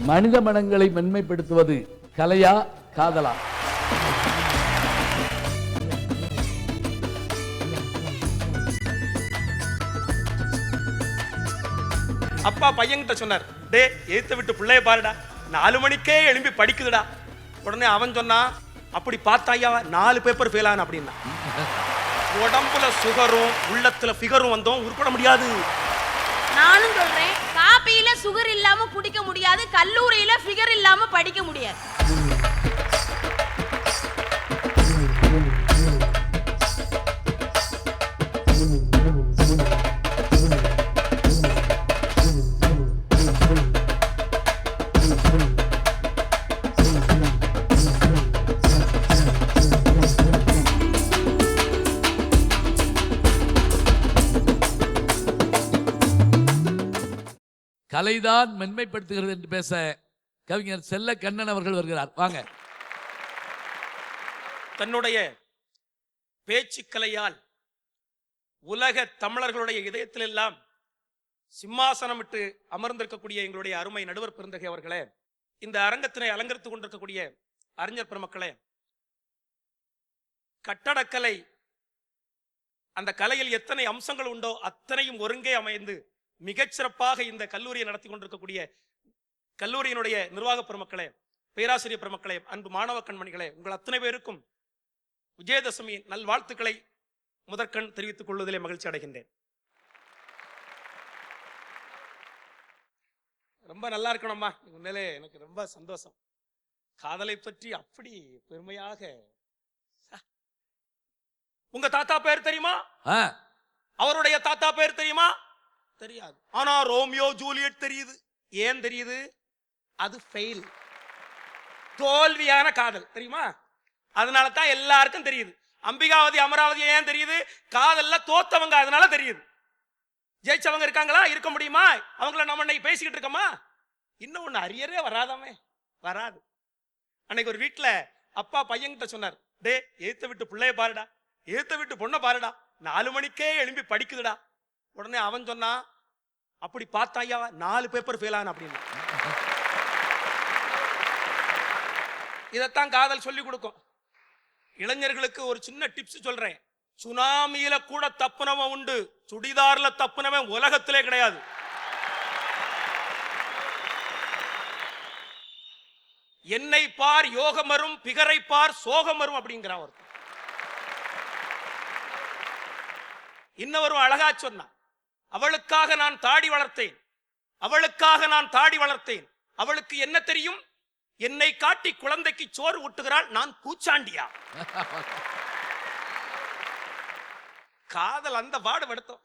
மனித மனங்களை மென்மைப்படுத்துவது கலையா காதலா? அப்பா பையன்கிட்ட சொன்னார், டே எழுத்த விட்டு பிள்ளைய பாருடா, 4 மணிக்கே எழும்பி படிக்குதுடா. உடனே அவன் சொன்னா, அப்படி பார்த்தாயா 4 பேப்பர் ஃபெயில் ஆன அப்படின்னா. உடம்புல சுகரும் உள்ளத்துல ஃபிகரும் வந்தோம் உருப்பட முடியாது. நானும் சொல்றேன், காபியில சுகர் இல்லாம குடிக்க முடியாது, கல்லூரியில ஃபிகர் இல்லாம படிக்க முடியாது. கலைதான் மென்மைப்படுத்துகிறது என்று பேச கவிஞர் செல்ல கண்ணன் அவர்கள் வருகிறார். வாங்க. தன்னுடைய பேச்சுக்கலையால் உலக தமிழர்களுடைய இதயத்தில் எல்லாம் சிம்மாசனமிட்டு அமர்ந்திருக்கக்கூடிய எங்களுடைய அருமை நடுவர் பெருந்தகை அவர்களே, இந்த அரங்கத்தினை அலங்கரித்துக் கொண்டிருக்கக்கூடிய அறிஞர் பெருமக்களே, கட்டடக்கலை அந்த கலையில் எத்தனை அம்சங்கள் உண்டோ அத்தனையும் ஒருங்கே அமைந்து மிகச்சிறப்பாக இந்த கல்லூரியை நடத்தி கொண்டிருக்கக்கூடிய கல்லூரியினுடைய நிர்வாக பெருமக்களே, பேராசிரியர் பெருமக்களே, அன்பு மாணவ கண்மணிகளே, உங்கள் அத்தனை பேருக்கும் விஜயதசமி நல்வாழ்த்துக்களை முதற்கண் தெரிவித்துக் கொள்வதிலே மகிழ்ச்சி அடைகின்றேன். ரொம்ப நல்லா இருக்கணும்மா, உண்மையிலே எனக்கு ரொம்ப சந்தோஷம். காதலை பற்றி அப்படி பெருமையாக. உங்க தாத்தா பேர் தெரியுமா? அவருடைய தாத்தா பேர் தெரியுமா? தெரியாது. ஆனா ரோமியோ ஜூலியட் தெரியுது. ஏன் தெரியுது? அது ஃபெயில், தோல்வியான காதல் தெரியுமா? அதனால தான் எல்லாருக்கும் தெரியுது. அம்பிகாவதி அமராவதி ஏன் தெரியுது? காதல்ல தோத்தவங்க, அதனால தெரியுது. ஜெயிச்சவங்க இருக்காங்களா? இருக்க முடியுமா? அவங்கள நம்ம இன்னைக்கு பேசிக்கிட்டு இருக்கோமா? இன்னும் ஒண்ணு அரியரே வராதாமே, வராது. அன்னைக்கு ஒரு வீட்டுல அப்பா பையன்கிட்ட சொன்னார், டே எழுத்த விட்டு பிள்ளைய பாருடா, எழுத்த விட்டு பொண்ணை பாருடா, 4 மணிக்கே எழும்பி படிக்குதுடா. உடனே அவன் சொன்னா, அப்படி பார்த்தாயா 4 பேப்பர் ஃபெயில் ஆன அப்படின்னு. இதத்தான் காதல் சொல்லி கொடுக்கும். இளைஞர்களுக்கு ஒரு சின்ன டிப்ஸ் சொல்றேன். சுனாமியில கூட தப்புனவன் உண்டு, சுடிதார்ல தப்புனவன் உலகத்திலே கிடையாது. என்னை பார் யோகம் வரும், பிகரை பார் சோகம் வரும் அப்படிங்கிறான் ஒருத்தன். இன்னவரும் அழகா சொன்னான், அவளுக்காக நான் தாடி வளர்த்தேன், அவளுக்காக நான் தாடி வளர்த்தேன், அவளுக்கு என்ன தெரியும்? என்னை காட்டி குழந்தைக்கு சோறு ஊட்டுகிறாள், நான் பூச்சாண்டியா? காதல் அந்த பாடுபடுத்தும்.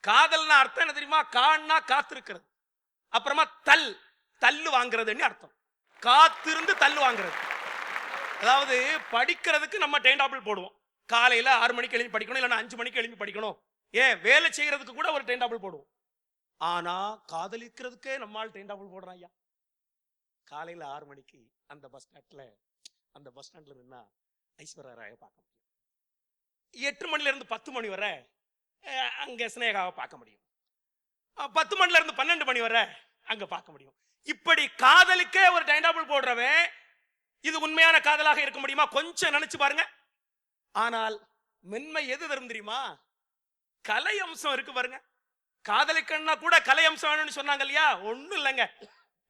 காதல்னா அர்த்தம் என்ன தெரியுமா? கான்னா காத்திருக்கிறது, அப்புறமா தள்ளு வாங்குறதுன்னு அர்த்தம். காத்திருந்து தள்ளு வாங்குறது. அதாவது படிக்கிறதுக்கு நம்ம டைம் டேபிள் போடுவோம். காலையில 6 மணிக்கு எழுப்பி படிக்கணும், இல்லைன்னா 5 மணிக்கு எழுப்பி படிக்கணும். ஏன் வேலை செய்யறதுக்கு கூட ஒரு டைம் டேபிள் போடுவோம். ஆனா காதலிக்கிறதுக்கே நம்மால் டைம் டேபிள் போடுறான் ஐயா. காலையில 6 மணிக்கு அந்த பஸ் ஸ்டாண்ட்ல நின்னா ஐஸ்வர்யா ராயை பார்க்க முடியும். 8 மணில இருந்து 10 மணி வரை அங்க ஸ்னேகாவை பார்க்க முடியும். 10 மணில இருந்து 12 மணி வரை அங்க பார்க்க முடியும். இப்படி காதலுக்கே ஒரு டைம் டேபிள் போடுறவன் இது உண்மையான காதலாக இருக்க முடியுமா? கொஞ்சம் நினைச்சு பாருங்க. ஆனால் மென்மை எது தரும் தெரியுமா? கலை அம்சம் இருக்கு பாருங்க. காதலிக்கணும்னா கூட கலை அம்சம் வேணும்னு சொன்னாங்க இல்லையா? ஒண்ணும் இல்லைங்க.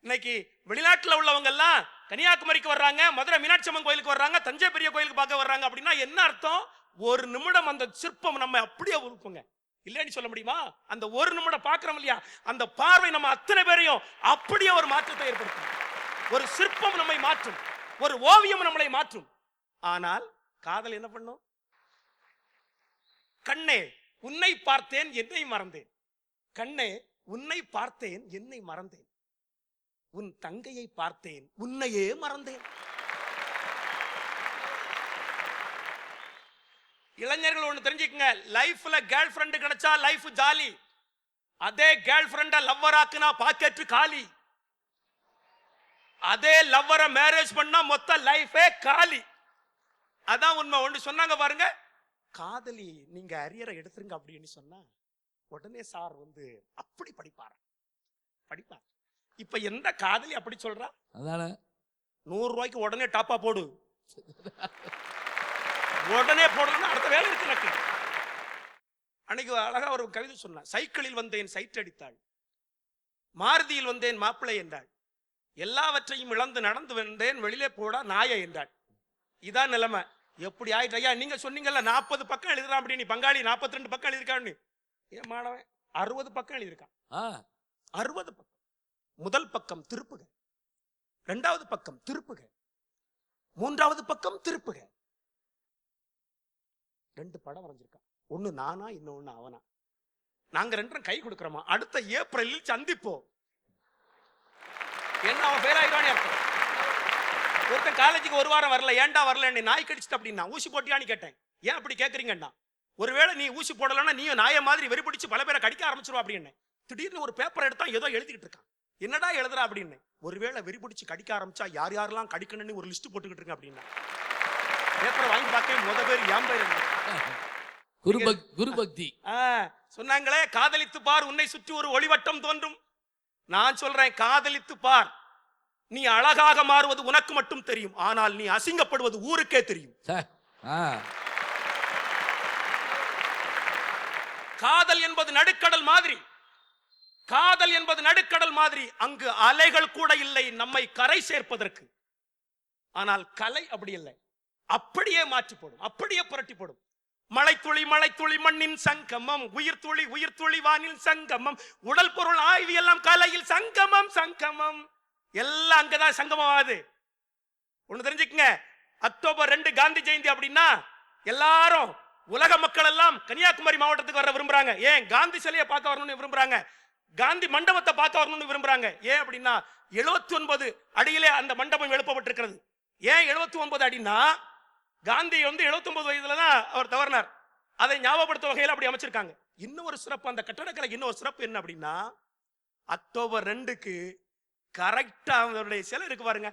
இன்னைக்கு வெளிநாட்டுல உள்ளவங்க எல்லாம் கன்னியாகுமரிக்கு வர்றாங்க, மதுரை மீனாட்சி அம்மன் கோயிலுக்கு வர்றாங்க, தஞ்சை பெரிய கோயிலுக்கு பார்க்க வர்றாங்க. அப்படின்னா என்ன அர்த்தம்? ஒரு நிமிடம் அந்த சிற்பம் நம்ம அப்படியே உருப்புங்க. இல்லைன்னு சொல்ல முடியுமா? அந்த ஒரு நிமிடம் பார்க்கிறோம் இல்லையா, அந்த பார்வை நம்ம அத்தனை பேரையும் அப்படியே ஒரு மாற்றத்தை ஏற்படுத்தும். ஒரு சிற்பம் நம்மை மாற்றும், ஒரு ஓவியம் நம்மளை மாற்றும். ஆனால் காதல் என்ன பண்ணும்? கண்ணே உன்னை பார்த்தேன் என்னை மறந்தேன், கண்ணே உன்னை பார்த்தேன் என்னை மறந்தேன், உன் தங்கையை பார்த்தேன் உன்னையே மறந்தேன். இளைஞர்கள் ஒண்ணு தெரிஞ்சுக்கங்க, லைஃப்ல கேர்ள் ஃப்ரெண்ட் கிடைச்சா லைஃப் ஜாலி. அதே கேர்ள் ஃப்ரெண்ட லவ்வர் ஆக்குனா பாக்கெட் காலி. அதே லவ்வரை மேரேஜ் பண்ணா மொத்த லைஃபே காலி. அதான் உண்மை. ஒன்று சொன்னாங்க பாருங்க, காதலி நீங்க அரியரை எடுத்துருங்க அப்படின்னு சொன்னா உடனே சார் வந்து அப்படி படிப்பார். இப்ப எந்த காதலி அப்படி சொல்றா? அதானே 100 ரூபாய்க்கு உடனே டாப்பா போடு, உடனே போடணும்னு அடுத்த வேலை இருக்கு எனக்கு. அன்னைக்கு அழகா ஒரு கவிதை சொன்னா, சைக்கிளில் வந்தேன் சைட் அடித்தாள், மாருதியில் வந்தேன் மாப்பிள்ளை என்றாள், எல்லாவற்றையும் இழந்து நடந்து வந்தேன் வெளியிலே போடா நாயை என்றாள். இதான் நிலைமை. எப்படி ஆயிட்டு ஐயா? நீங்க சொன்னீங்கல்ல 40 பக்கம் எழுதுறான் அப்படி, நீ பங்காளி 42 பக்கம் எழுதிருக்கான்னு. ஏன் மாணவன் 60 பக்கம் எழுதியிருக்கான். 60 பக்கம். முதல் பக்கம் திருப்புக, 2வது பக்கம் திருப்புக, 3வது பக்கம் திருப்புக. 2 படம் வரைஞ்சிருக்கான். ஒன்னு நானா, இன்னொன்னு அவனா. நாங்க 2 கை கொடுக்கிறோமா, அடுத்த ஏப்ரலில் சந்திப்போம். என்ன அவன் ஃபெயில் ஆயிடுவானே அர்த்தம். ஒருத்தன் காலேஜுக்கு 1 வாரம் வரல, ஏன்டா வரல, நாய் கடிச்சிட்டு அப்படின்னா ஊசி போட்டியான்னு கேட்டேன். ஏன் அப்படி கேட்கறீங்கன்னா, ஒருவேளை நீ ஊசி போடலன்னா நீயும் நாய மாதிரி வெறி பிடிச்சு பல பேரை கடிக்க ஆரம்பிச்சிருவா அப்படின்னு. திடீர்னு ஒரு பேப்பர் எடுத்தா ஏதோ எழுதிக்கிட்டு இருக்கான். என்னடா எழுதுறா அப்படின்னு. ஒருவேளை வெறி பிடிச்சு கடிக்க ஆரம்பிச்சா யார் யாரெல்லாம் கடிக்கணும்னு ஒரு லிஸ்ட் போட்டுக்கிட்டு இருக்க அப்படின்னா. பேப்பரை வாங்கி பார்க்க முத பேர் என் பேர் குருபக்தி. சொன்னாங்களே, காதலித்து பார் உன்னை சுற்றி ஒரு ஒளிவட்டம் தோன்றும். நான் சொல்றேன், காதலித்து பார், நீ அழகாக மாறுவது உனக்கு மட்டும் தெரியும், ஆனால் நீ அசிங்கப்படுவது ஊருக்கே தெரியும். காதல் என்பது நடுக்கடல் மாதிரி, காதல் என்பது நடுக்கடல் மாதிரி. அங்கு அலைகள் கூட இல்லை நம்மை கரை சேர்ப்பதற்கு. ஆனால் கலை அப்படி இல்லை, அப்படியே மாற்றி போடும், அப்படியே புரட்டி போடும். மழைத்துளி மழைத்துளி மண்ணின் சங்கமம், உயிர் துளி உயிர் துளி வானில் சங்கமம், உடல் பொருள் ஆய்வு எல்லாம் கலையில் சங்கமம் சங்கமம். எல்லாம் அங்கதான் சங்கமம் ஆகுது. ஒண்ணு தெரிஞ்சுக்கங்க, அக்டோபர் 2 காந்தி ஜெயந்தி அப்படின்னா எல்லாரும் உலக மக்கள் எல்லாம் கன்னியாகுமரி மாவட்டத்துக்கு வர விரும்புறாங்க. ஏன்? காந்தி சிலையை பார்க்க வரணும்னு விரும்புறாங்க, காந்தி மண்டபத்தை பார்க்க வரணும்னு விரும்புறாங்க. ஏன் அப்படின்னா 79 அடியிலே அந்த மண்டபம் எழுப்பப்பட்டிருக்கிறது. ஏன் 79 அடின்னா, காந்தி 79 வயதுல தான் அவர் தவறினார். அதை ஞாபகப்படுத்த வகையில் அப்படி அமைச்சிருக்காங்க. இன்னும் ஒரு சிறப்பு, அந்த கட்டடக்கலை இன்னொரு சிறப்பு என்ன அப்படின்னா, அக்டோபர் 2க்கு கரெக்டா அவருடைய சிலை இருக்கு பாருங்க,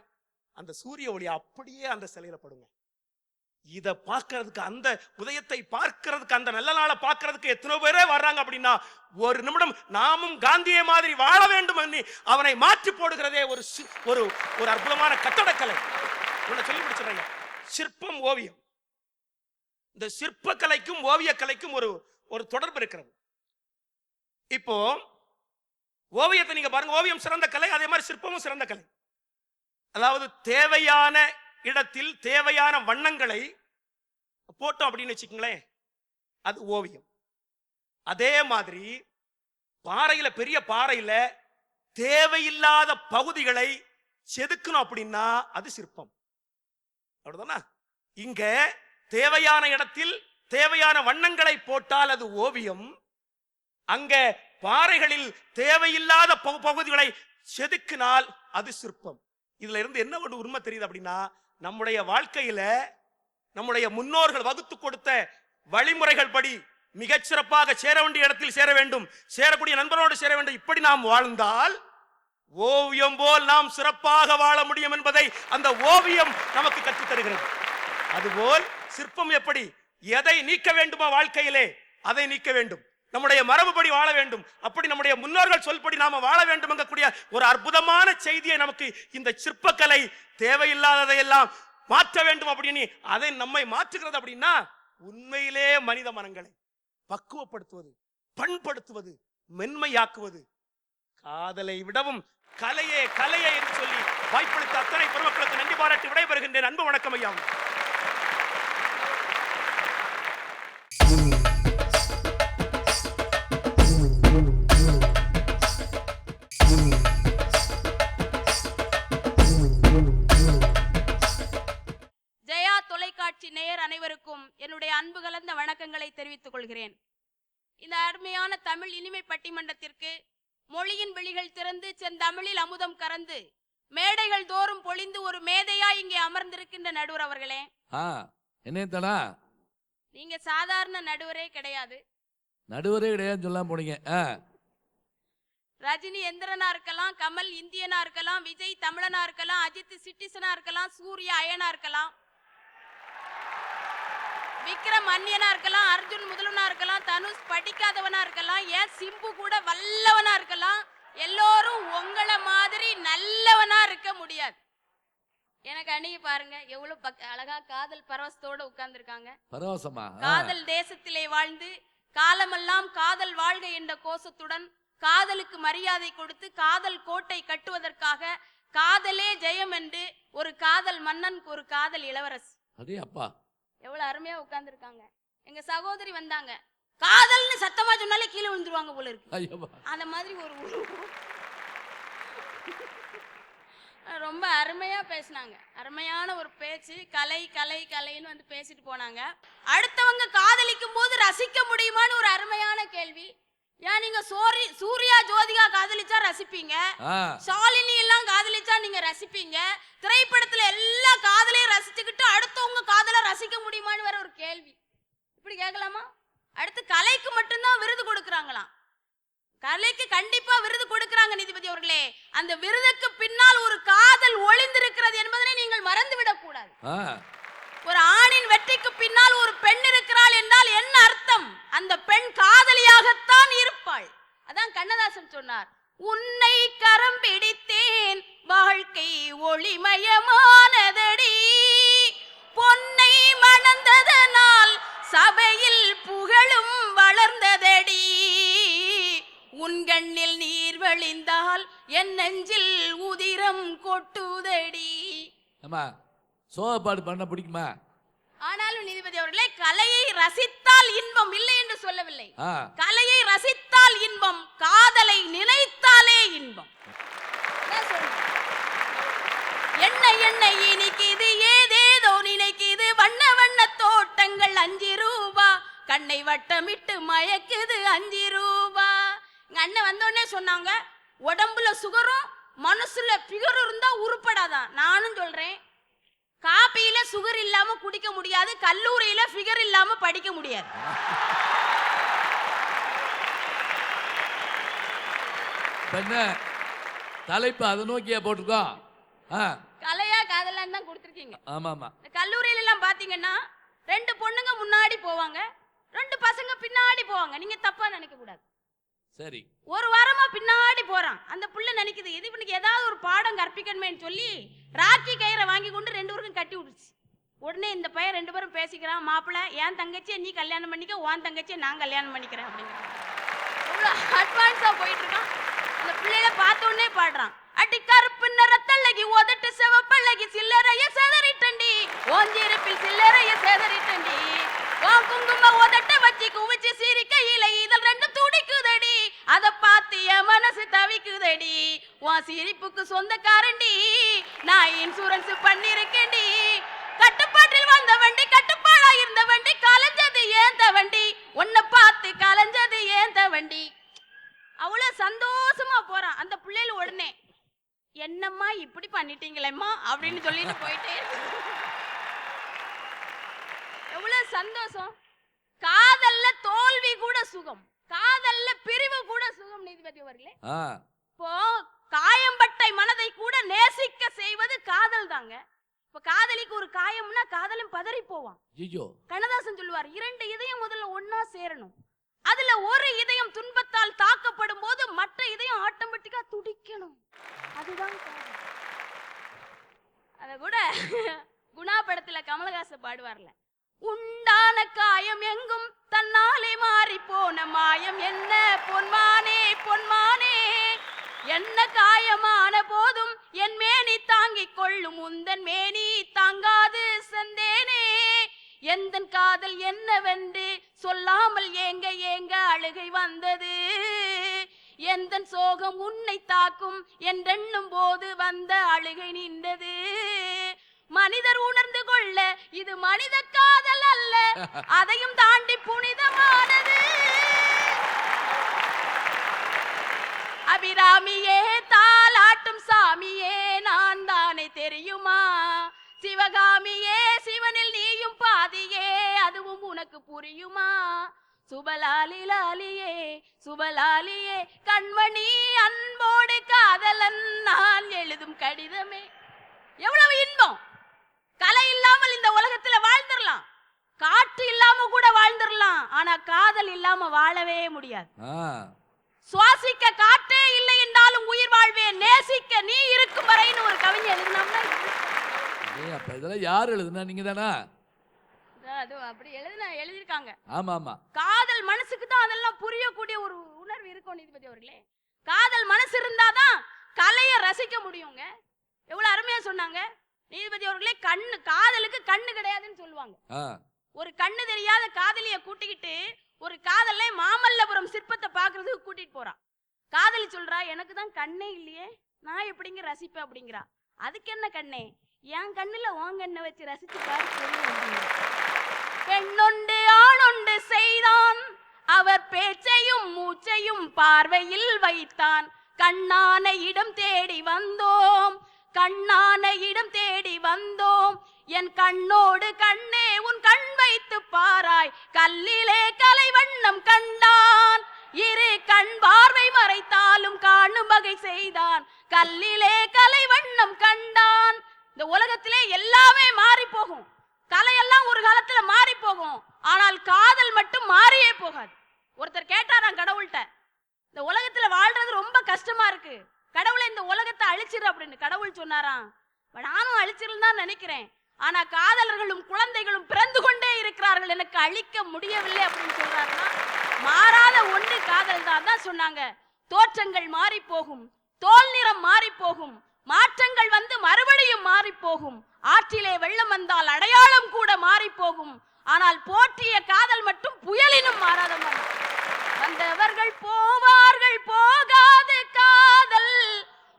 அந்த சூரிய ஒளி அப்படியே அந்த சிலையில படுங்க. இத பார்க்கிறதுக்கு, அந்த உதயத்தை பார்க்கிறதுக்கு, அந்த நல்ல நாளை பார்க்கிறதுக்கு எத்தனை பேரே வர்றாங்க அப்படின்னா, ஒரு நிமிடம் நாமும் காந்தியை மாதிரி வாழ வேண்டும் என்று அவனை மாற்றி போடுகிறதே ஒரு ஒரு அற்புதமான கட்டடக்கலை. சொல்லி முடிச்சிடுறேன், சிற்பம் ஓவியம். இந்த சிற்ப கலைக்கும் ஓவிய கலைக்கும் ஒரு தொடர்பு இருக்கிறது. இப்போ ஓவியத்தை நீங்க பாருங்க, ஓவியம் சிறந்த கலை, அதே மாதிரி சிற்பமும் சிறந்த கலை. அதாவது தேவையான இடத்தில் தேவையான வண்ணங்களை போட்டோம் அப்படின்னு வச்சுக்கங்களேன், அது ஓவியம். அதே மாதிரி பாறையில, பெரிய பாறையில தேவையில்லாத பகுதிகளை செதுக்கணும் அப்படின்னா அது சிற்பம். அப்படிதானா? இங்க தேவையான இடத்தில் தேவையான வண்ணங்களை போட்டால் அது ஓவியம். அங்க பாறைகளில் தேவையில்லாத பகுதிகளை செதுக்கினால் அது சிற்பம். இதுல இருந்து என்ன ஒரு உண்மை தெரியுது அப்படின்னா, நம்முடைய வாழ்க்கையில நம்முடைய முன்னோர்கள் வகுத்து கொடுத்த வழிமுறைகள் படி மிகச்சிறப்பாக சேர வேண்டிய இடத்தில் சேர வேண்டும், சேரக்கூடிய நண்பரோடு சேர வேண்டும். இப்படி நாம் வாழ்ந்தால் ஓவியம் போல் நாம் சிறப்பாக வாழ முடியும் என்பதை அந்த ஓவியம் நமக்கு கற்றுத் தருகிறது. அதுபோல் சிற்பம் எப்படி எதை நீக்க வேண்டுமோ வாழ்க்கையிலே அதை நீக்க வேண்டும், நம்முடைய மரபுபடி வாழ வேண்டும், அப்படி நம்முடைய முன்னோர்கள் சொல்படி நாம வாழ வேண்டும் என்கக்கூடிய ஒரு அற்புதமான செய்தியை நமக்கு இந்த சிற்பக்கலை தேவையில்லாததையெல்லாம் மாற்ற வேண்டும் அப்படின்னு அதை நம்மை மாற்றுகிறது. அப்படின்னா உண்மையிலே மனித மனங்களை பக்குவப்படுத்துவது, பண்படுத்துவது, மென்மையாக்குவது காதலை விடவும் கலையே கலையே என்று சொல்லி வாய்ப்பளித்த அத்தனை பெருமக்களுக்கு நன்றி பாராட்டி விடைபெறுகின்றேன். அன்பு வணக்கம் ஐயா. ஜெயா தொலைக்காட்சி நேயர் அனைவருக்கும் என்னுடைய அன்பு கலந்த வணக்கங்களை தெரிவித்துக் கொள்கிறேன். இந்த அருமையான தமிழ் இனிமை பட்டிமன்றத்திற்கு மொழியின் விழிகள் திறந்து செந்தமிழில் அமுதம் கறந்து மேடைகள் தோறும் பொழிந்து ஒரு மேதையா இங்கே அமர்ந்திருக்கின்ற நடுவர் அவர்களே, என்ன நீங்க சாதாரண நடுவரே கிடையாது. நடுவரே கிடையாது சொல்லாம போனீங்க. ரஜினி எந்திரனா இருக்கலாம், கமல் இந்தியனா இருக்கலாம், விஜய் தமிழனா இருக்கலாம், அஜித் சிட்டிசனா இருக்கலாம், சூர்யா அயனா இருக்கலாம், விக்ரம் அந்நியனா இருக்கலாம், அர்ஜுன் முதல்வனா இருக்கலாம், தனுஷ் படிக்காதவனா இருக்கலாம், ஏன் சிம்பு கூட வல்லவனா இருக்கலாம், எல்லோரும் உங்கள மாதிரி நல்லவனா இருக்க முடியாது. எனக்கு அன்னைக்கு பாருங்க எவ்வளவு அழகா காதல் பரவசத்தோட உட்கார்ந்துருக்காங்க. பரவசமா? காதல் தேசத்திலே வாழ்ந்து காலமெல்லாம் காதல் வாழ்க என்ற கோஷத்துடன் காதலுக்கு மரியாதை கொடுத்து காதல் கோட்டை கட்டுவதற்காக காதலே ஜெயம் என்று ஒரு காதல் மன்னனுக்கு ஒரு காதல் இளவரசி. அதே அப்பா எவ்வளவு அருமையா உட்கார்ந்துருக்காங்க. எங்க சகோதரி வந்தாங்க, காதல்னு சத்தமா சொன்னாலே கீழே விழுந்துருவாங்க போல இருக்கு. அந்த மாதிரி ஒரு ரொம்ப அருமையா பேசினாங்க. அருமையான ஒரு பேச்சு. கலை கலை கலைன்னு வந்து பேசிட்டு போனாங்க. அடுத்தவங்க காதலிக்கும் போது ரசிக்க முடியுமான்னு ஒரு அருமையான கேள்வி. ஏன் நீங்க சூர்யா ஜோதிகா காதலிச்சா ரசிப்பீங்க, ஷாலினி எல்லாம் காதலிச்சா நீங்க ரசிப்பீங்க, திரைப்படத்துல எல்லா காதலையும் ரசிச்சுக்கிட்டு அடுத்தவங்க காதலை ரசிக்க முடியுமான்னு வேற ஒரு கேள்வி. இப்படி கேட்கலாமா? அடுத்து கலைக்கு மட்டும்தான் விருது கொடுக்கறாங்களாம். கலைக்கு கண்டிப்பா விருது கொடுக்கறாங்க நீதிபதி அவர்களே. அந்த விருதுக்கு பின்னால் ஒரு காதல் ஒளிந்திருக்கிறது என்பதனை நீங்கள் மறந்துவிடக் கூடாது. ஒரு ஆணின் வெற்றிக்கு பின்னால் ஒரு பெண் இருக்கிறாள் என்றால் என்ன அர்த்தம்? அந்த பெண் காதலியாகத்தான் இருப்பாள். அதான் கண்ணதாசன் சொன்னார், உன்னை கரம் பிடித்தேன் வாழ்க்கை ஒளிமயமானதடி, பொன்னை மணந்ததனால் சபையில் புகழும் வளர்ந்ததடி, உன் கண்ணில் நீர் வழிந்தால் என் நெஞ்சில் உதிரம் கொட்டுதடி. சோகப்பாடு பண்ண பிடிக்குமா? ஆனாலும் நீதிபதி அவர்களே, கலையை ரசித்தால் இன்பம் இல்லை என்று சொல்லவில்லை. கலையை ரசித்தால் இன்பம், காதலை நினைத்தாலே இன்பம். என்ன என்ன இனிக்குது ஏதேதோ நினைக்குது, வண்ண வண்ண தோட்டங்கள் 5 ரூபா, கண்ணை வட்டமிட்டு மயக்குது 5 ரூபா. எங்க அண்ணன் வந்தோடனே சொன்னாங்க, உடம்புல சுகரும் மனசுல பிகரும் இருந்தா உருப்படாதான். நானும் சொல்றேன், காபியில சுகர் இல்லாம குடிக்க முடியாது, கல்லூரியில ஃபிகர் இல்லாம படிக்க முடியாது. தலைப்பு அதை நோக்கியா போட்டுருக்கோம். கலையா காதலான்னு தான் கொடுத்துருக்கீங்க. ஆமா ஆமா. கல்லூரியில எல்லாம் பாத்தீங்கன்னா 2 பொண்ணுங்க முன்னாடி போவாங்க, 2 பசங்க பின்னாடி போவாங்க. நீங்க தப்பா நினைக்க கூடாது. சரி, ஒரு வாரமா பின்னாடி போறான். அந்த புள்ள நினைக்குது இது இவனுக்கு ஏதாவது ஒரு பாடம் கற்பிக்கணுமேன்னு சொல்லி ராக்கி கயிறை வாங்கி கொண்டு 2 பேருக்கும் கட்டி விட்டுச்சு. உடனே இந்த பையன் 2 பேரும் பேசிக்கிறான், மாப்பிள்ள என் தங்கச்சியை நீ கல்யாணம் பண்ணிக்க, உன் தங்கச்சியை நான் கல்யாணம் பண்ணிக்கிறேன் அப்படிங்கிற அட்வான்ஸா போயிட்டு இருக்கான். அந்த பிள்ளைல பார்த்த உடனே பாடுறான், அடி கருப்பு நிறத்தல்லகி உதட்டு சிவப்பழகி சில்லறைய சேதறிட்டண்டி, ஓஞ்சிருப்பில் சில்லறைய சேதறிட்டண்டி, உன் குங்கும உதட்ட வச்சு குவிச்சு சிரிக்கையில இதழ் 2 துடிக்குதடி, அத பார்த்து என் மனசு தவிக்குதடி, உன் சிரிப்புக்கு சொந்தக்காரண்டி, நான் இன்சூரன்ஸ் பண்ணிருக்கேன்டி, கட்டுப்பாட்டில் வந்த வண்டி கட்டுப்பாடா இருந்த வண்டி, கலைஞ்சது ஏந்த வண்டி, உன்னை பார்த்து கலைஞ்சது ஏந்த வண்டி. அவ்வளவு சந்தோஷமா போறான். அந்த பிள்ளைல உடனே என்னம்மா இப்படி பண்ணிட்டீங்களேம்மா அப்படின்னு சொல்லிட்டு போயிட்டே. எவ்வளவு சந்தோஷம். காதல்ல தோல்வி கூட சுகம், காதல்ல பிரிவு கூட சுகம் நீதிபதி அவர்களே. இப்போ காயம்பட்டை மனதை கூட நேசிக்க செய்வது காதல் தாங்க. இப்ப காதலிக்கு ஒரு காயம்னா காதலும் பதறி போவான். கண்ணதாசன் சொல்லுவார், 2 இதயம் முதல்ல ஒன்னா சேரணும், அதுல ஒரு இதயம் துன்பத்தால் தாக்கப்படும் போது மற்ற இதயம் ஆட்டோமேட்டிக்கா துடிக்கணும், அதுதான் காதல். அத கூட குணா படத்துல கமலஹாசன் பாடுவார்ல, உண்டான காயம் எங்கும் தன்னாலே மாறி போன மாயம் என்ன பொன்மானே பொன்மானே, என்ன காயமான போதும் என் மேனி தாங்கிக் கொள்ளும் உந்தன் மேனி தாங்காது செந்தேனே, எந்தன் காதல் என்னவென்று சொல்லாமல் ஏங்க ஏங்க அழுகை வந்தது, எந்தன் சோகம் உன்னை தாக்கும் என்றெண்ணும் போது வந்த அழுகை நின்றது, மனிதர் உணர்ந்து கொள்ள இது மனித காதல் அல்ல, அதையும் தாண்டி புனிதமானது. அபிராமியே தாலாட்டும் சாமியே நான் தானே தெரியுமா, சிவகாமியே சிவனில் நீயும் பாதியே அதுவும் உனக்கு புரியுமா, சுபலாலி லாலியே சுபலாலியே கண்மணி அன்போடு காதலன் நான் எழுதும் கடிதமே. எவ்வளவு இன்பம். கலை இல்லாமல் இந்த உலகத்துல வாழ்ந்துடலாம், காற்று இல்லாம கூட வாழ்ந்துடலாம், ஆனா காதல் இல்லாம வாழவே முடியாது. சுவாசிக்க காற்றே இல்லை என்றாலும் ரசிக்க நீ இருக்கும் வரைன்னு ஒரு கவிஞர் எழுதினோம்னா அப்ப இதெல்லாம் யார் எழுதுனா? நீங்க தானா? அது அப்படி எழுதிருக்காங்க. ஆமா ஆமா. காதல் மனசுக்கு தான் அதெல்லாம் புரியக்கூடிய ஒரு உணர்வு இருக்கும் நீதிபதி அவர்களே. காதல் மனசு இருந்தாதான் கலையை ரசிக்க முடியுங்க. எவ்வளவு அருமையா சொன்னாங்க நீதிபதி அவர்களே. காதலுக்கு கண்ணு கிடையாதுன்னு சொல்லுவாங்க. ஒரு கண்ணு தெரியாத காதலிய கூட்டிக்கிட்டு ஒரு காதல்ல மாமல்லபுரம் சிற்பத்தை பாக்குறதுக்கு கூட்டிட்டு போறான். காதலி சொல்றா, எனக்கு தான் கண்ணே இல்லையே, நான் எப்படிங்க ரசிப்பேன் அப்படிங்கிறா. அதுக்கு என்ன கண்ணே, என் கண்ணுல உன் கண்ணை வச்சு ரசிச்சு பாரு. பெண்ணொண்டு ஆணொண்டு செய்தான், அவர் பேச்சையும் மூச்சையும் பார்வையில் வைத்தான். கண்ணான இடம் தேடி வந்தோம், கண்ணான இடம் தேடி வந்தோம். என் கண்ணோடு கண்ணே உன் கண் வைத்து பாராய், கல்லிலே கலைவண்ணம் கண்டான். இரு கண் பார்வை மறைத்தாலும் காணும் வகை செய்தான், கல்லிலே கலைவண்ணம் கண்டான். இந்த உலகத்திலே எல்லாமே மாறி போகும், கலையெல்லாம் ஒரு காலத்துல மாறி போகும். ஆனால் காதல் மட்டும் மாறியே போகாது. ஒருத்தர் கேட்டாராம் கடவுள்கிட்ட, இந்த உலகத்துல வாழ்றது ரொம்ப கஷ்டமா இருக்கு, கடவுளை இந்த உலகத்தை அழிச்சிரு அப்படின்னு. கடவுள் சொன்னாராம், நானும் அழிச்சிருன்னு தான் நினைக்கிறேன், ஆனா காதலர்களும் குழந்தைகளும் பிறந்து கொண்டே இருக்கிறார்கள், எனக்கு அழிக்க முடியவில்லை அப்படின்னு சொல்றாருன்னா, மாறாத ஒன்று காதல் தான் சொன்னாங்க. தோற்றங்கள் மாறி போகும், தோல் நிறம் மாறி போகும், மாற்றங்கள் வந்து மறுபடியும் மாறி போகும். ஆற்றிலே வெள்ளம் வந்தால் அடையாளம் கூட மாறி போகும். ஆனால் போற்றிய காதல் மட்டும் புயலினும் மாறாத. வந்தவர்கள் போவார்கள் போகாது காதல்,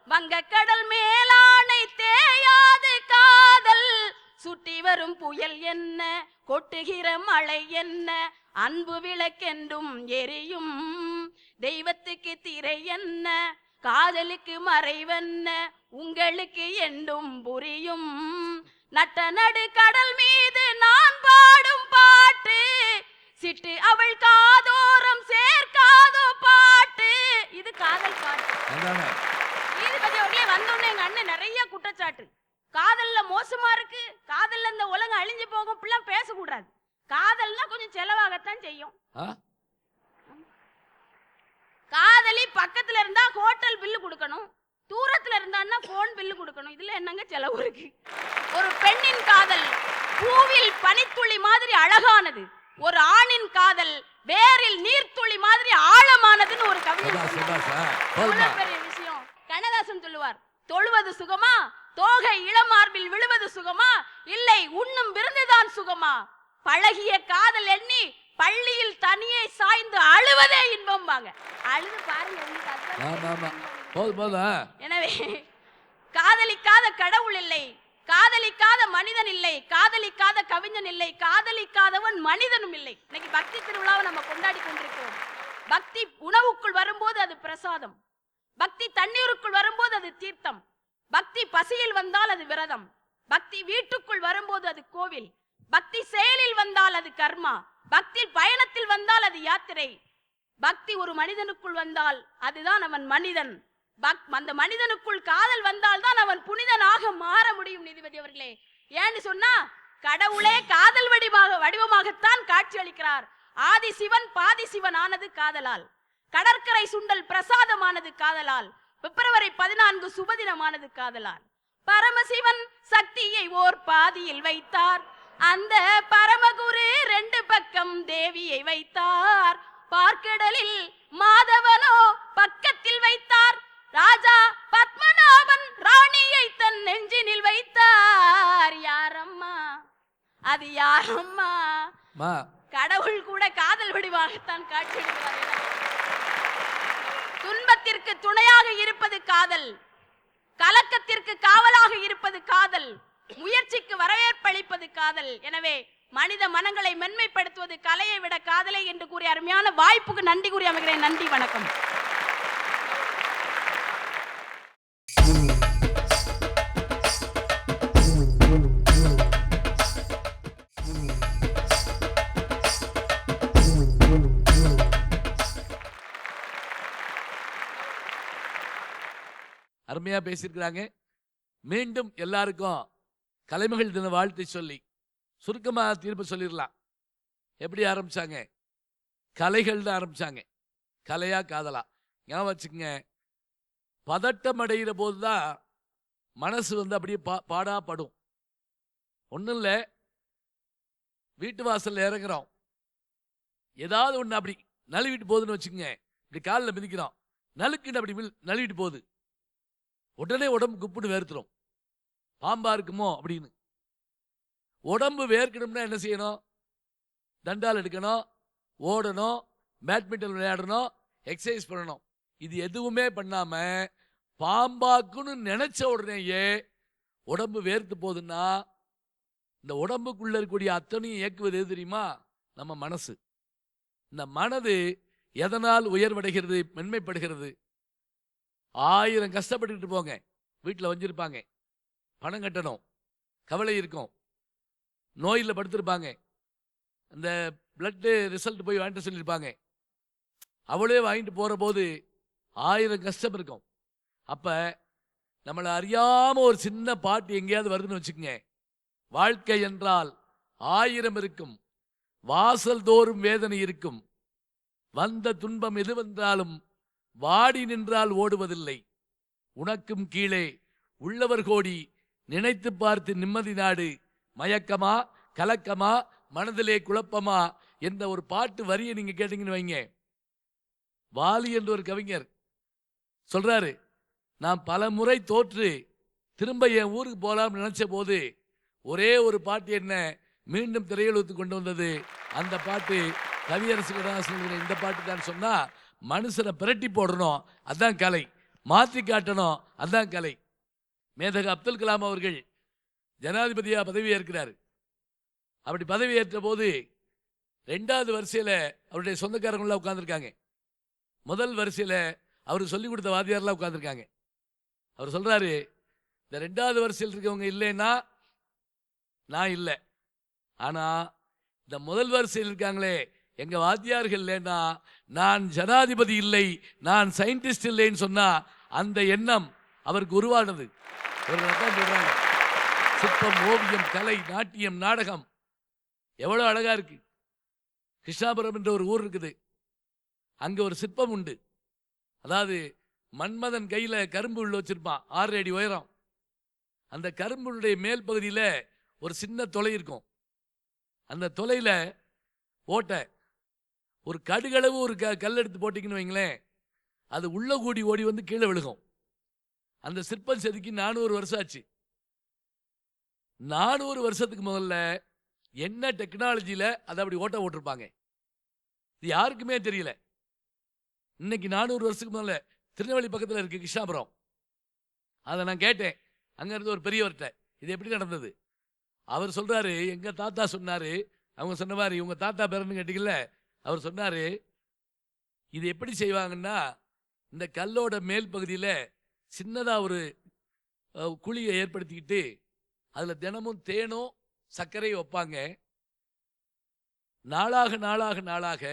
வங்கக்கடல் மேலானை தேயாது காதல். சுட்டி வரும் புயல் என்ன, கொட்டுகிற மழை என்ன, அன்பு விளக்கென்றும் எரியும். தெய்வத்துக்கு திரை என்ன, காதலுக்கு மறைவென்ன, உங்களுக்கு என்றும் புரியும். நட்ட நடு கடல் மீது நான் பாடும் பாட்டு, சிட்டு அவள் காதோரம் சேர்க்காதோ பாட்டு. இது காதல் பாட்டு. நீதிபதி அவர்களே வந்தோடனே எங்க அண்ணன் நிறைய குற்றச்சாட்டு, காதல்ல மோசமா இருக்கு, காதல்ல இந்த உலகம் அழிஞ்சு போகும், இப்படிலாம் பேசக்கூடாது. காதல்னா கொஞ்சம் செலவாகத்தான் செய்யும். காதலி பக்கத்துல இருந்தா ஹோட்டல் பில்லு கொடுக்கணும், தூரத்துல இருந்தான்னா போன் பில்லு கொடுக்கணும். இதுல என்னங்க செலவு இருக்கு? ஒரு பெண்ணின் காதல் பூவில் பனித்துளி மாதிரி அழகானது, ஒரு ஆணின் காதல் வேரில் நீர்த்துளி மாதிரி ஆழமானதுன்னு ஒரு கவிஞர். பெரிய விஷயம். கண்ணதாசன் சொல்லுவார், தொழுவது சுகமா, தோகை இளமார்பில் விழுவது சுகமா, இல்லை உண்ணும் விருந்துதான் சுகமா. பழகிய காதல் எண்ணி பள்ளியில் தனியே சாய்ந்து அழுவதே இன்பம்பாங்க. அழுது பாருங்க. எனவே காதலிக்காத கடவுள் இல்லை, காதலிக்காத மனிதன் இல்லை, காதலிக்காத கவிஞன் இல்லை, காதலிக்காதவன் மனிதனும் இல்லை. இன்னைக்கு பக்தி திருவிழாவை நம்ம கொண்டாடி கொண்டிருக்கிறோம். பக்தி உணவுக்குள் வரும்போது அது பிரசாதம், பக்தி தண்ணீருக்குள் வரும்போது அது தீர்த்தம், பக்தி பசியில் வந்தால் அது விரதம், பக்தி வீட்டுக்குள் வரும்போது அது கோவில், பக்தி செயலில் வந்தால் அது கர்மா, பக்தி பயணத்தில் வந்தால் அது யாத்திரை, பக்தி ஒரு மனிதனுக்குள் வந்தால் அதுதான் அவன் மனிதன். அந்த மனிதனுக்குள் காதல் வந்தால் தான் அவன் புனிதனாக மாற முடியும். நீதிபதி அவர்களே, ஏன்னு சொன்னா கடவுளே காதல் வடிவமாகத்தான் காட்சி அளிக்கிறார். ஆதி சிவன் பாதி சிவன் ஆனது காதலால், கடற்கரை சுண்டல் பிரசாதமானது காதலால், பிப்ரவரி 14 சுபதினமானது காதலால். பரமசிவன் சக்தியை ஓர் பாதியில் வைத்தார், அந்த பரமகுரு 2 பக்கம் தேவியை வைத்தார். பார்க்கடலில் மாதவனோ பக்கத்தில் வைத்தார், ராஜா பத்மநாபன் ராணியை தன் நெஞ்சினில் வைத்தார். யாரம்மா அது யாரம்மா? கடவுள் கூட காதல் வடிவாகத்தான் காட்சியளிக்கிறார். துன்பத்திற்கு துணையாக இருப்பது காதல், கலக்கத்திற்கு காவலாக இருப்பது காதல், முயற்சிக்கு வரவேற்பளிப்பது காதல். எனவே மனித மனங்களை மென்மைப்படுத்துவது கலையை விட காதலை என்று கூறிய அருமையான வாய்ப்புக்கு நன்றி கூறி அமைகிறேன். நன்றி, வணக்கம். அருமையா பேசியிருக்கிறாங்க. மீண்டும் எல்லாருக்கும் கலைமகள் தின வாழ்த்து சொல்லி சுருக்கமாக தீர்ப்பு சொல்லிடலாம். எப்படி ஆரம்பிச்சாங்க? கலைகள் தான் ஆரம்பிச்சாங்க. கலையா காதலா? ஞாபகம் வச்சுக்கங்க, பதட்டம் அடைகிற போது தான் மனசு வந்து அப்படியே பாடாப்படும். ஒன்றும் இல்லை, வீட்டு வாசல்ல இறங்குறோம், ஏதாவது ஒன்று அப்படி நழுவிட்டு போகுதுன்னு வச்சுக்கோங்க, இப்படி காலில் மிதிக்கிறோம், நழுக்குன்னு அப்படி நழுவிட்டு போகுது, உடனே உடம்பு குப்புன்னு வேர்த்துரும். பாம்பா இருக்குமோ அப்படின்னு. உடம்பு வேர்க்கணும்னா என்ன செய்யணும்? தண்டால் எடுக்கணும், ஓடணும், பேட்மிண்டன் விளையாடணும், எக்ஸசைஸ் பண்ணணும். இது எதுவுமே பண்ணாம பாம்பாக்குன்னு நினைச்ச உடனேயே உடம்பு வேர்த்து போகுதுன்னா, இந்த உடம்புக்குள்ள இருக்கக்கூடிய அத்தனையும் இயக்குவது எது தெரியுமா? நம்ம மனசு. இந்த மனது எதனால் உயர்வடைகிறது, மென்மைப்படுகிறது? 1000 கஷ்டப்பட்டுக்கிட்டு போங்க, வீட்டில் வஞ்சிருப்பாங்க, பணம் கட்டணும், கவலை இருக்கும், நோயில் படுத்திருப்பாங்க, அந்த பிளட்டு ரிசல்ட் போய் வாங்கிட்டு சொல்லியிருப்பாங்க, அவளே வாங்கிட்டு போகிற போது 1000 கஷ்டம் இருக்கும். அப்போ நம்மளை அறியாமல் ஒரு சின்ன பாட்டு எங்கேயாவது வருதுன்னு வச்சுக்கோங்க, வாழ்க்கை என்றால் 1000 இருக்கும், வாசல் தோறும் வேதனை இருக்கும், வந்த துன்பம் எது வந்தாலும் வாடி நின்றால் ஓடுவதில்லை, உனக்கும் கீழே உள்ளவர் கோடி, நினைத்து பார்த்து நிம்மதி நாடு, மயக்கமா கலக்கமா மனதிலே குழப்பமா என்ற ஒரு பாட்டு வரியை நீங்க கேட்டீங்கன்னு வைங்க, வாலி என்ற ஒரு கவிஞர் சொல்றாரு, நான் பல முறை தோற்று திரும்ப என் ஊருக்கு போகலாம்னு நினைச்ச போது ஒரே ஒரு பாட்டு என்ன மீண்டும் திரையுலகத்து கொண்டு வந்தது. அந்த பாட்டு கவியரசு கண்ணதாசன் இந்த பாட்டு தான். சொன்னா மனுஷனை பிரட்டி போடணும், அதான் கலை, மாற்றி காட்டணும், அதான் கலை. மேதக அப்துல் கலாம் அவர்கள் ஜனாதிபதியாக பதவி ஏற்கிறார். அப்படி பதவி ஏற்ற போது 2வது வரிசையில் அவருடைய சொந்தக்காரங்களாம் உட்காந்துருக்காங்க, முதல் வரிசையில் அவர் சொல்லிக் கொடுத்த வாத்தியாரெலாம் உட்காந்துருக்காங்க. அவர் சொல்கிறாரு, இந்த 2வது வரிசையில் இருக்கவங்க இல்லைன்னா நான் இல்லை, ஆனால் இந்த முதல் வரிசையில் இருக்காங்களே எங்கள் வாத்தியார்கள் இல்லைன்னா நான் ஜனாதிபதி இல்லை, நான் சயின்டிஸ்ட் இல்லைன்னு சொன்னால் அந்த எண்ணம் அவருக்கு உருவானது. சொல்கிறாங்க, சிற்பம், ஓவியம், கலை, நாட்டியம், நாடகம் எவ்வளோ அழகாக இருக்கு. கிருஷ்ணாபுரம் என்ற ஒரு ஊர் இருக்குது, அங்கே ஒரு சிற்பம் உண்டு. அதாவது மன்மதன் கையில் கரும்பு உள்ள வச்சிருப்பான், 6 அடி உயரம். அந்த கரும்புடைய மேல் பகுதியில் ஒரு சின்ன தொலை இருக்கும், அந்த தொலையில் ஓட்டை, ஒரு கடுகளவு ஒரு கல் எடுத்து போட்டிங்கன்னு வைங்களேன், அது உள்ள கூடி ஓடி வந்து கீழே விழுகும். அந்த சிற்பம் செதுக்கி 400 வருஷம் ஆச்சு. 400 வருஷத்துக்கு முதல்ல என்ன டெக்னாலஜியில் அதை அப்படி ஓட்ட ஓட்டிருப்பாங்க, இது யாருக்குமே தெரியல. இன்னைக்கு 400 வருஷத்துக்கு முதல்ல திருநெல்வேலி பக்கத்தில் இருக்கு கிருஷ்ணாபுரம். அதை நான் கேட்டேன் அங்கே இருந்து ஒரு பெரியவர்கிட்ட, இது எப்படி நடந்தது? அவர் சொல்கிறாரு, எங்கள் தாத்தா சொன்னார். அவங்க சொன்ன மாதிரி, இவங்க தாத்தா பேரன்னு கேட்டீங்கல்ல, அவர் சொன்னார், இது எப்படி செய்வாங்கன்னா, இந்த கல்லோட மேல் பகுதியில் சின்னதாக ஒரு குழியை ஏற்படுத்திக்கிட்டு அதில் தினமும் தேனும் சர்க்கரையும் வைப்பாங்க. நாளாக நாளாக நாளாக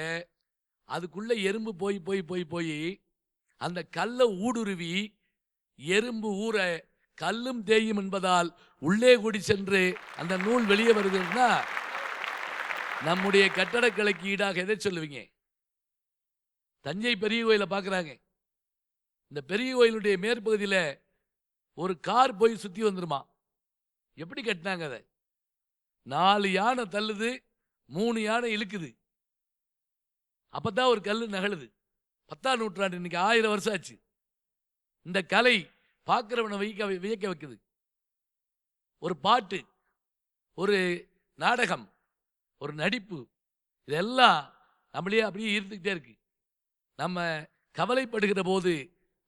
அதுக்குள்ளே எறும்பு போய் போய் போய் போய் அந்த கல்லை ஊடுருவி எறும்பு ஊற கல்லும் தேயும் என்பதால் உள்ளே கூடி சென்று அந்த நூல் வெளியே வருதுன்னா, நம்முடைய கட்டடக்கலைக்கு ஈடாக எதை சொல்லுவீங்க? தஞ்சை பெரிய கோயிலை பார்க்குறாங்க, இந்த பெரிய கோயிலுடைய மேற்பகுதியில் ஒரு கார் போய் சுற்றி வந்துருமா. எப்படி கட்டினாங்க அதை? 4 யானை தள்ளுது, 3 யானை இழுக்குது, அப்பதான் ஒரு கல் நகழுது. 10ஆம் நூற்றாண்டு, இன்னைக்கு 1000 வருஷம் ஆச்சு. இந்த கலை பார்க்கிறவனை வியக்க வைக்குது. ஒரு பாட்டு, ஒரு நாடகம், ஒரு நடிப்பு, இதெல்லாம் நம்மளே அப்படியே இருந்துக்கிட்டே இருக்கு. நம்ம கவலைப்படுகிற போது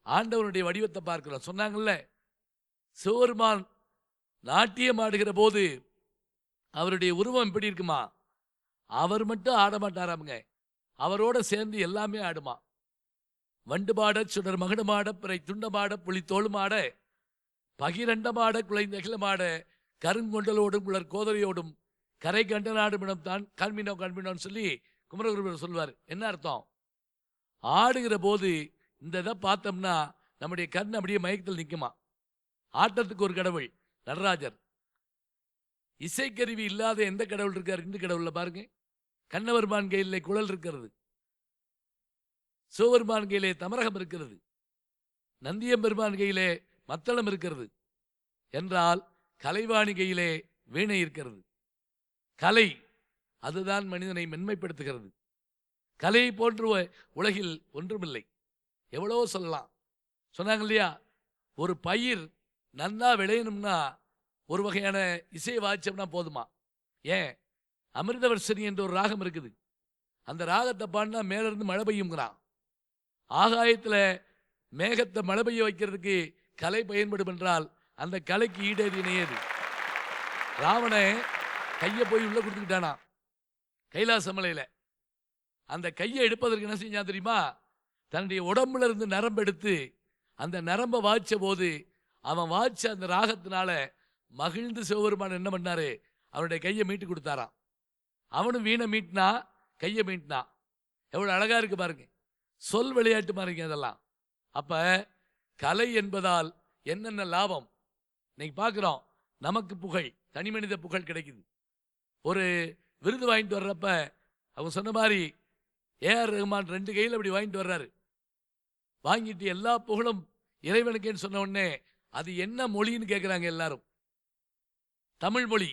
ஆண்டவனுடைய வடிவத்தை பார்க்கிறோம். சொன்னாங்கல்ல, சிவபெருமான் நாட்டியம் ஆடுகிற போது அவருடைய உருவம் எப்படி இருக்குமா? அவர் மட்டும் ஆட மாட்டாராமுங்க, அவரோட சேர்ந்து எல்லாமே ஆடுமா. வண்டு பாட, சுடர் மகனுமாட, பிறை துண்டமாட, புலி தோளுமாட, பகிரண்டமாட, குலைந்தகிலமாட, கருங்கொண்டலோடும் குளர் கோதரையோடும் கரை கண்ட நாடுமிடம் தான் காண்பினோ காண்பினோன்னு சொல்லி குமரகுருபர் சொல்வார். என்ன அர்த்தம்? ஆடுகிற போது இந்த இதை பார்த்தோம்னா நம்முடைய கண் அப்படியே மயக்கத்தில் நிற்குமா. ஆட்டத்துக்கு ஒரு கடவுள் நடராஜர். இசைக்கருவி இல்லாத எந்த கடவுள் இருக்கார்? இந்து கடவுள்ல பாருங்க, கண்ணவர்மான் கையிலே குழல் இருக்கிறது, சிவபெருமான் கையிலே தமரகம் இருக்கிறது, நந்தியம்பெருமான் கையிலே மத்தளம் இருக்கிறது என்றால் கலைவாணி கையிலே வீணை இருக்கிறது. கலை அதுதான் மனிதனை மென்மைப்படுத்துகிறது. கலையை போன்று உலகில் ஒன்றுமில்லை. எவ்வளவோ சொல்லலாம். சொன்னாங்க இல்லையா, ஒரு பயிர் நன்னா விளையணும்னா ஒரு வகையான இசையை வாய்ச்சோம்னா போதுமா? ஏன், அமிர்தவர்ஷினி என்ற ஒரு ராகம் இருக்குது. அந்த ராகத்தை பாடினா மேல இருந்து மழை பெய்யுங்கிறான். ஆகாயத்தில் மேகத்தை மழை பெய்ய வைக்கிறதுக்கு கலை பயன்படும் என்றால் அந்த கலைக்கு ஈடேது இணையது. ராவணை கையை போய் உள்ள கொடுத்துக்கிட்டானா கைலாச மலையில. அந்த கையை எடுப்பதற்கு என்ன செஞ்சான் தெரியுமா? தன்னுடைய உடம்புல இருந்து நரம்பு எடுத்து அந்த நரம்பை வாய்ச்ச போது அவன் வாய்ச்ச அந்த ராகத்தினால மகிழ்ந்து சிவபெருமான் என்ன பண்ணாரு, அவனுடைய கையை மீட்டு கொடுத்தாராம். அவனும் வீணை மீட்டினா, கையை மீட்டினா. எவ்வளவு அழகா இருக்கு பாருங்க. சொல் விளையாட்டு பாருங்க அதெல்லாம். அப்ப கலை என்பதால் என்னென்ன லாபம் இன்னைக்கு பார்க்கிறோம். நமக்கு புகழ், தனி மனித புகழ் கிடைக்குது. ஒரு விருது வாங்கிட்டு வர்றப்ப அவங்க சொன்ன மாதிரி ஏஆர் ரஹ்மான் 2 கையில் அப்படி வாங்கிட்டு வர்றாரு. வாங்கிட்டு எல்லா புகழும் இறைவனுக்கேன்னு சொன்ன உடனே அது என்ன மொழின்னு கேட்குறாங்க எல்லாரும். தமிழ் மொழி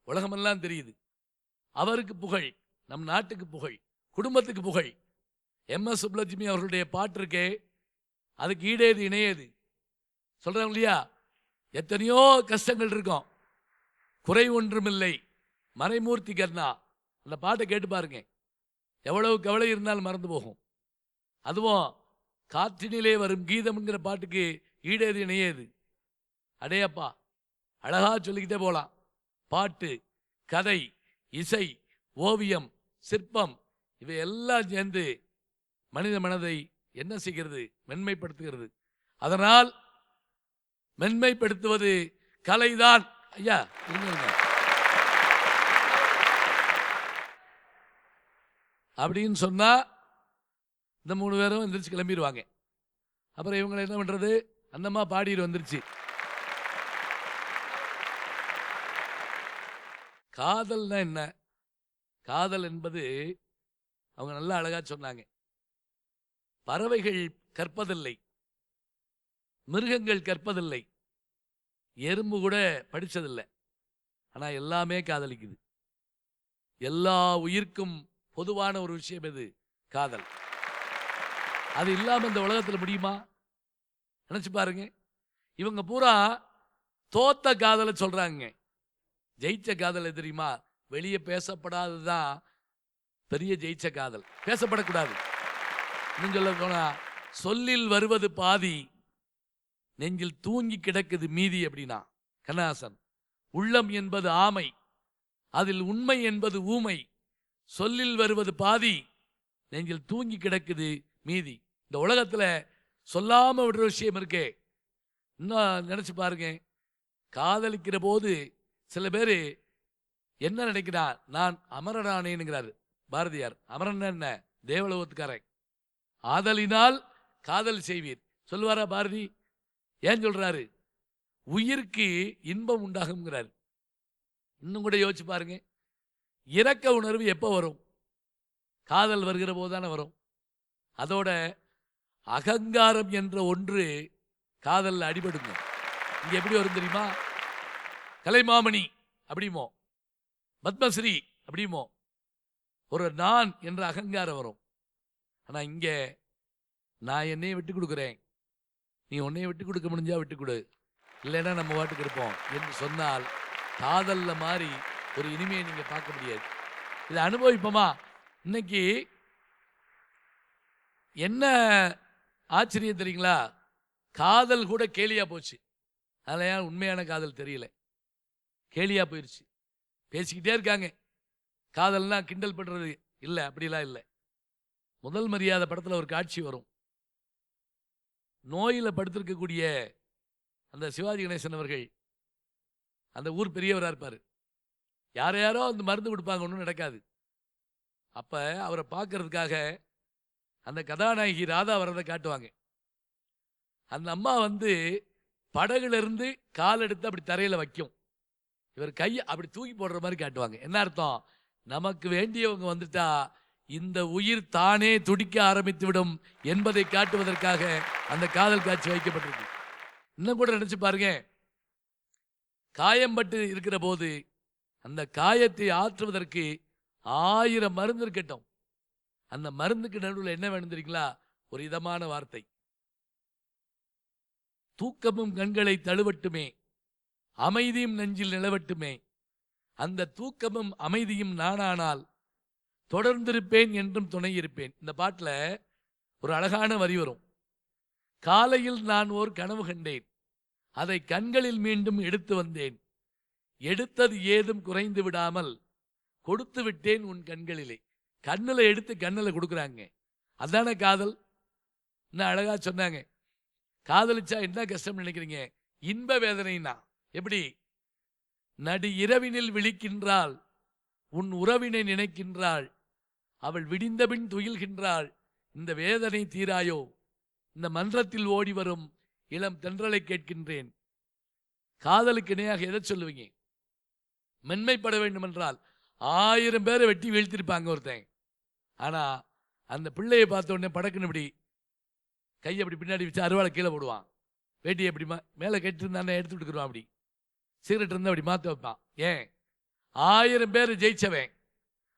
உலகமெல்லாம் தெரியுது. அவருக்கு புகழ், நம் நாட்டுக்கு புகழ், குடும்பத்துக்கு புகழ். MS சுப்புலட்சுமி அவர்களுடைய பாட்டு இருக்கே, அதுக்கு ஈடேது இணையது. சொல்றாங்க இல்லையா, எத்தனையோ கஷ்டங்கள் இருக்கும், குறை ஒன்றுமில்லை மறைமூர்த்தி கர்ணா. அந்த பாட்டை கேட்டு பாருங்க, எவ்வளவு கவலை இருந்தாலும் மறந்து போகும். அதுவும் காற்றினிலே வரும் கீதம்ங்கிற பாட்டுக்கு ஈடேது இணையது. அடேயப்பா, அழகா சொல்லிக்கிட்டே போலாம். பாட்டு, கதை, இசை, ஓவியம், சிற்பம் இவையெல்லாம் சேர்ந்து மனித மனதை என்ன செய்கிறது? மென்மைப்படுத்துகிறது. அதனால் மென்மைப்படுத்துவது கலைதான். ஐயா இருங்க அப்படின்னு சொன்னா இந்த 3 பேரும் எந்திரிச்சு கிளம்பிடுவாங்க. அப்புறம் இவங்களை என்ன பண்றது? அந்தம்மா பாடிட்டு வந்துருச்சு. காதல்னா என்ன? காதல் என்பது அவங்க நல்லா அழகா சொன்னாங்க. பறவைகள் கற்பதில்லை, மிருகங்கள் கற்பதில்லை, எறும்பு கூட படிச்சதில்லை. ஆனா எல்லாமே காதலிக்குது. எல்லா உயிர்க்கும் பொதுவான ஒரு விஷயம் எது? காதல். அது இல்லாம இந்த உலகத்தில் முடியுமா? நினைச்சு பாருங்க. இவங்க பூரா தோத்த காதலை சொல்றாங்க. ஜெயிச்ச காதல் எது தெரியுமா? வெளியே பேசப்படாததுதான் பெரிய ஜெயிச்ச காதல். பேசப்படக்கூடாது. இன்னும் சொல்ல போனா, சொல்லில் வருவது பாதி, நெஞ்சில் தூங்கி கிடக்குது மீதி அப்படின்னா கண்ணதாசன். உள்ளம் என்பது ஆமை, அதில் உண்மை என்பது ஊமை. சொல்லில் வருவது பாதி, நெஞ்சில் தூங்கி கிடக்குது மீதி. இந்த உலகத்துல சொல்லாம விடுற விஷயம் இருக்கே. இன்னும் நினைச்சு பாருங்க. காதலிக்கிற போது சில பேர் என்ன நினைக்கிறார்? நான் அமரனானேனுங்கிறாரு பாரதியார். அமரன் என்ன? தேவலோகத்துக்காரன். ஆதலினால் காதல் செய்வீர் சொல்லுவாரா பாரதி? ஏன் சொல்றாரு? உயிருக்கு இன்பம் உண்டாகுங்கிறார். இன்னும் கூட யோசிச்சு பாருங்க. இரக்க உணர்வு எப்போ வரும்? காதல் வருகிற போதுதானே வரும். அதோட அகங்காரம் என்ற ஒன்று காதல்ல அடிபடுங்க. இங்க எப்படி வரும் தெரியுமா? கலைமாமணி அப்படிமோ, பத்மஸ்ரீ அப்படிமோ, ஒரு நான் என்ற அகங்காரம் வரும். ஆனா இங்க நான் என்னைய விட்டு கொடுக்குறேன், நீ உன்னைய விட்டு கொடுக்க முடிஞ்சா விட்டு கொடு, இல்லைன்னா நம்ம வாட்டுக்கு இருப்போம் என்று சொன்னால் காதல்ல மாதிரி ஒரு இனிமையை நீங்க பார்க்க முடியாது. இதை அனுபவிப்போமா? இன்னைக்கு என்ன ஆச்சரியம் தெரியுங்களா? காதல் கூட கேலியா போச்சு. அதில் ஏன் உண்மையான காதல் தெரியல, கேலியா போயிடுச்சு. பேசிக்கிட்டே இருக்காங்க. காதல்னா கிண்டல் பண்றது இல்லை, அப்படிலாம் இல்லை. முதல் மரியாதை படத்தில் ஒரு காட்சி வரும். நோயில் படுத்திருக்கக்கூடிய அந்த சிவாஜி கணேசன் அவர்கள் அந்த ஊர் பெரியவராக இருப்பார். யாரோ அந்த மருந்து கொடுப்பாங்க, ஒன்றும் நடக்காது. அப்போ அவரை பார்க்கறதுக்காக அந்த கதாநாயகி ராதா வரதை காட்டுவாங்க. அந்த அம்மா படகுல இருந்து கால் எடுத்து அப்படி தரையில் வைக்கும். இவர் கையை அப்படி தூக்கி போடுற மாதிரி காட்டுவாங்க. என்ன அர்த்தம்? நமக்கு வேண்டியவங்க வந்துட்டா இந்த உயிர் தானே துடிக்க ஆரம்பித்துவிடும் என்பதை காட்டுவதற்காக அந்த காதல் காட்சி வைக்கப்பட்டிருக்கு. இன்னும் கூட நினைச்சு பாருங்க, காயம்பட்டு இருக்கிற போது அந்த காயத்தை ஆற்றுவதற்கு 1000 மருந்து இருக்கட்டும், அந்த மருந்துக்கு நடுவில் என்ன வேணும் தெரியுங்களா? ஒரு இதமான வார்த்தை. தூக்கமும் கண்களை தழுவட்டுமே, அமைதியும் நெஞ்சில் நிலவட்டுமே, அந்த தூக்கமும் அமைதியும் நானானால் தொடர்ந்திருப்பேன் என்றும் துணை இருப்பேன். இந்த பாட்டுல ஒரு அழகான வரி வரும். காலையில் நான் ஓர் கனவு கண்டேன், அதை கண்களில் மீண்டும் எடுத்து வந்தேன், எடுத்தது ஏதும் குறைந்து விடாமல் கொடுத்து விட்டேன் உன் கண்களிலே. கண்ணில் எடுத்து கண்ணில் கொடுக்குறாங்க. அதான காதல். இன்னும் அழகா சொன்னாங்க, காதலிச்சா என்ன கஷ்டம் நினைக்கிறீங்க? இன்ப வேதனைனா எப்படி? நடு இரவினில் விழிக்கின்றாள், உன் உறவினை நினைக்கின்றாள், அவள் விடிந்தபின் துயில்கின்றாள், இந்த வேதனை தீராயோ, இந்த மன்றத்தில் ஓடி வரும் இளம் தென்றலை கேட்கின்றேன். காதலுக்கு இணையாக எதை சொல்லுவீங்க? மென்மைப்பட வேண்டும் என்றால் 1000 பேரை வெட்டி வீழ்த்திருப்பாங்க ஒருத்தன். ஆனா அந்த பிள்ளையை பார்த்த உடனே படக்குன்னு இப்படி கையை அப்படி பின்னாடி வச்சு அருவாளை கீழே போடுவான், வேட்டியை அப்படி மேலே கட்டிருந்தானே எடுத்து விட்டுக்குருவான், அப்படி சிகரெட் இருந்தால் அப்படி மாற்ற வைப்பான். ஏன்? 1000 பேர் ஜெயிச்சவன்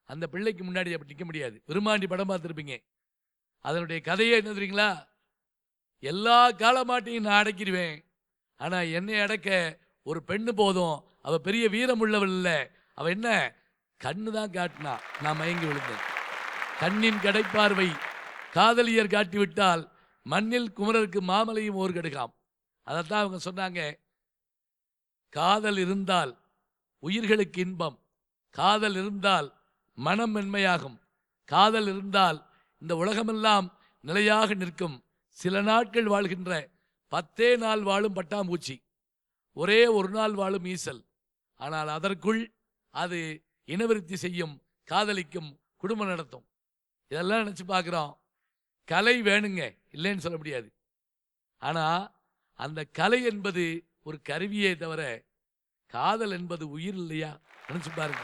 அந்த பிள்ளைக்கு முன்னாடி அப்படி நிற்க முடியாது. விரும்மாண்டி படம் பார்த்துருப்பீங்க. அதனுடைய கதையே என்ன தெரியுங்களா? எல்லா காலமாட்டையும் நான் அடக்கிடுவேன், ஆனா என்னை அடக்க ஒரு பெண்ணு போதும், அவ பெரிய வீரம் உள்ளவள் இல்லை, அவ என்ன கண்ணு தான் காட்டினா, நான் மயங்கி விழுந்தேன். கண்ணின் கடைப்பார்வை காதலியர் காட்டிவிட்டால் மண்ணில் குமரருக்கு மாமலையும் ஓர் கடுகாம். அதைத்தான் அவங்க சொன்னாங்க, காதல் இருந்தால் உயிர்களுக்கு இன்பம், காதல் இருந்தால் மனம் மென்மையாகும், காதல் இருந்தால் இந்த உலகமெல்லாம் நிலையாக நிற்கும். சில நாட்கள் வாழ்கின்ற 10 நாள் வாழும் பட்டாம்பூச்சி, ஒரே ஒரு நாள் வாழும் ஈசல். ஆனால் அதற்குள் அது இனவிருத்தி செய்யும், காதலிக்கும், குடும்பம் நடத்தும். இதெல்லாம் நினச்சி பார்க்குறோம். கலை வேணுங்க, இல்லைன்னு சொல்ல முடியாது. ஆனால் அந்த கலை என்பது ஒரு கருவியே தவிர காதல் என்பது உயிர் இல்லையா? நினச்சி பாருங்க.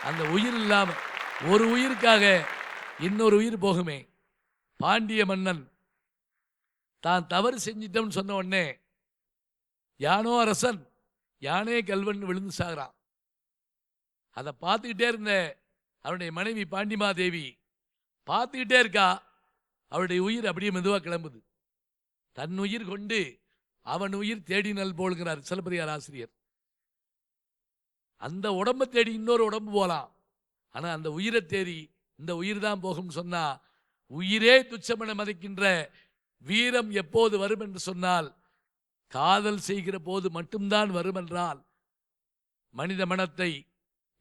அந்த உயிர் இல்லாமல் ஒரு உயிருக்காக இன்னொரு உயிர் போகுமே. பாண்டிய மன்னன் தான் தவறு செஞ்சிட்டோம்னு சொன்ன உடனே யானோ அரசன் யானே கல்வன் விழுந்து சாகிறான். அதை பார்த்துக்கிட்டே இருந்த அவருடைய மனைவி பாண்டிமாதேவி பார்த்துக்கிட்டே இருக்கா. அவருடைய உயிர் அப்படியே மெதுவாக கிளம்புது. தன் உயிர் கொண்டு அவன் உயிர் தேடினல் போலுங்கிறார் சிலப்பதிகார ஆசிரியர். அந்த உடம்பை தேடி இன்னொரு உடம்பு போகலாம், ஆனால் அந்த உயிரை தேடி இந்த உயிர் தான் போகும் சொன்னா, உயிரே துச்சமென மதிக்கின்ற வீரம் எப்போது வரும் என்று சொன்னால் காதல் செய்கிற போது மட்டும்தான் வரும் என்றால், மனித மனத்தை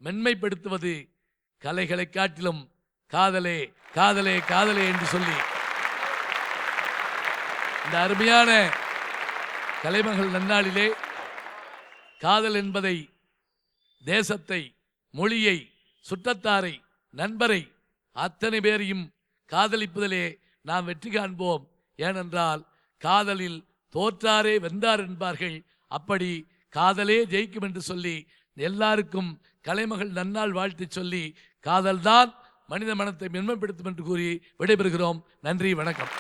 மென்மைப்படுத்துவது கலைகளை காட்டிலும் காதலே காதலே காதலே என்று சொல்லி இந்த அருமையான கலைமகள் நன்னாளிலே காதல் என்பதை, தேசத்தை, மொழியை, சுற்றத்தாரை, நண்பரை, அத்தனை பேரையும் காதலிப்பதிலே நாம் வெற்றி காண்போம். ஏனென்றால் காதலில் தோற்றாரே வென்றார் என்பார்கள். அப்படி காதலே ஜெயிக்கும் என்று சொல்லி எல்லாருக்கும் கலைமகள் நன்னாள் வாழ்த்து சொல்லி, காதல்தான் மனித மனத்தை மென்மைப்படுத்தும் என்று கூறி விடைபெறுகிறோம். நன்றி, வணக்கம்.